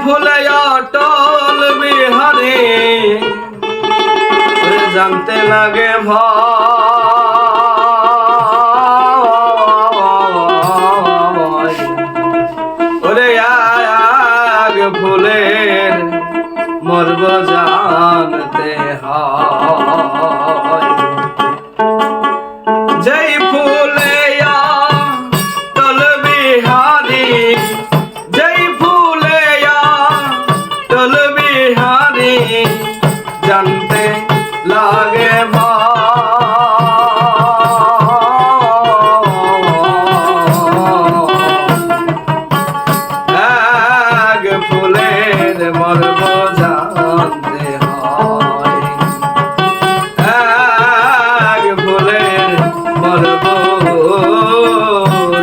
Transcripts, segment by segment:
ফুলে অটল বিহারে জানতে লাগে ভয় ওরে আগ ফুলের মরব জানতে হয় যেই ফুলে অটল বিহারি যেই ফুলে অটল বিহারি জানতে লাগে আগ ফুলের মরব জানতে হয় আগ ফুলের মরব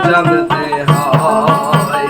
জানতে হয়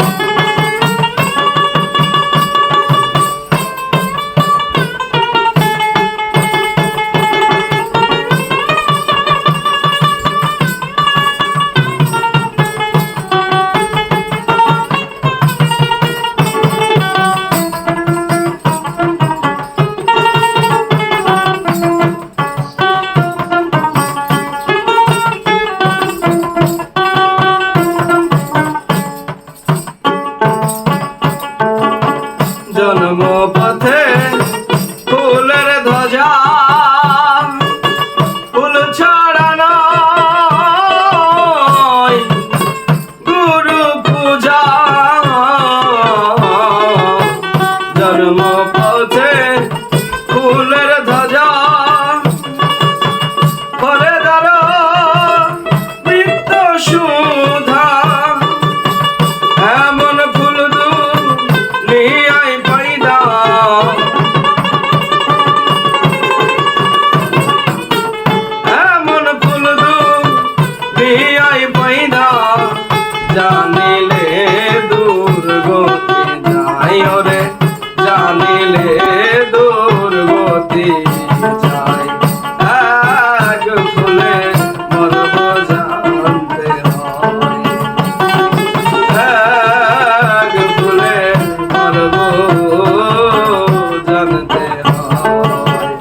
জন্ম পথে ফুলের ধ্বজা ফুল ছড়ানো গুরু পূজা জন্ম পথে ফুলের ধ্বজা ফলে ধর নিত্য সুধা এমন ফুল দুনিয়ায় পয়দা এমন ফুল দুনিয়ায় পয়দা জানিলে দুর্গতি যায় ওরে জানিলে দুর্গতি যায় আগ ফুলে মরব জানতে হয় আগ ফুলে মরব জানতে হয়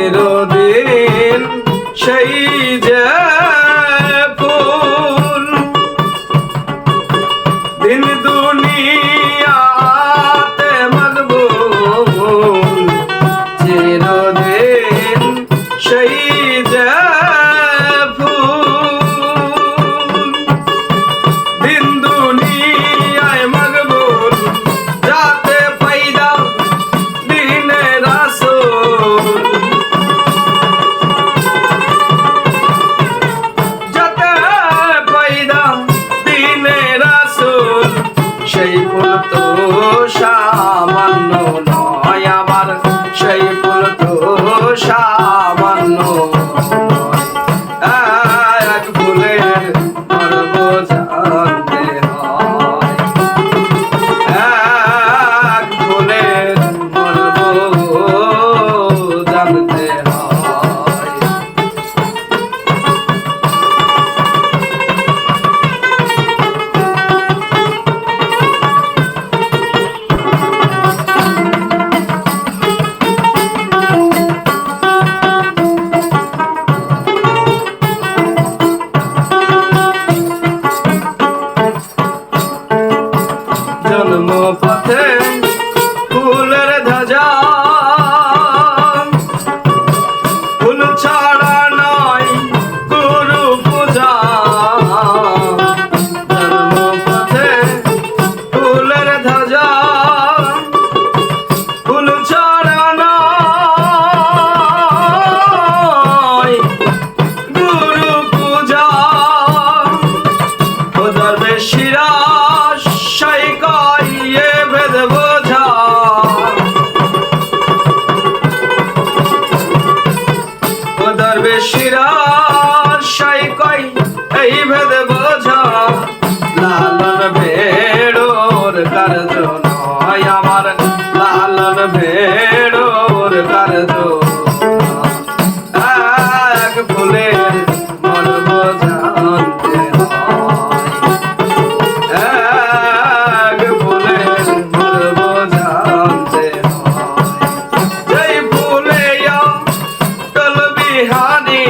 চিরদিন সেই যে ফুল দিন দুনিয়াতে মকবুল চিরদিন সেই যে ফুল দিন দুনিয়ায় মকবুল যাতে ফায়দা দিনে রাসূল দরবেশিরা সাই কই এই ভেদ বোঝা লালন ভেড়োর কার্য নয় আমার লালন ভেড়োর কার্য এক ফুলের মর্ম জানতে হয় এক ফুলের মর্ম জানতে হয় যেই ফুলে অটল বিহারী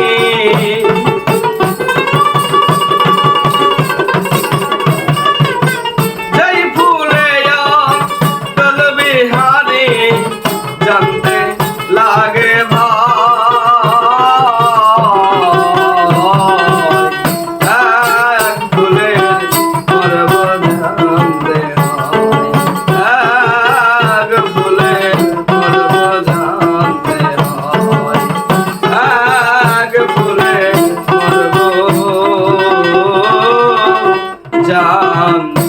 যেই ফুলে অটল বিহারী জানতে লাগে জান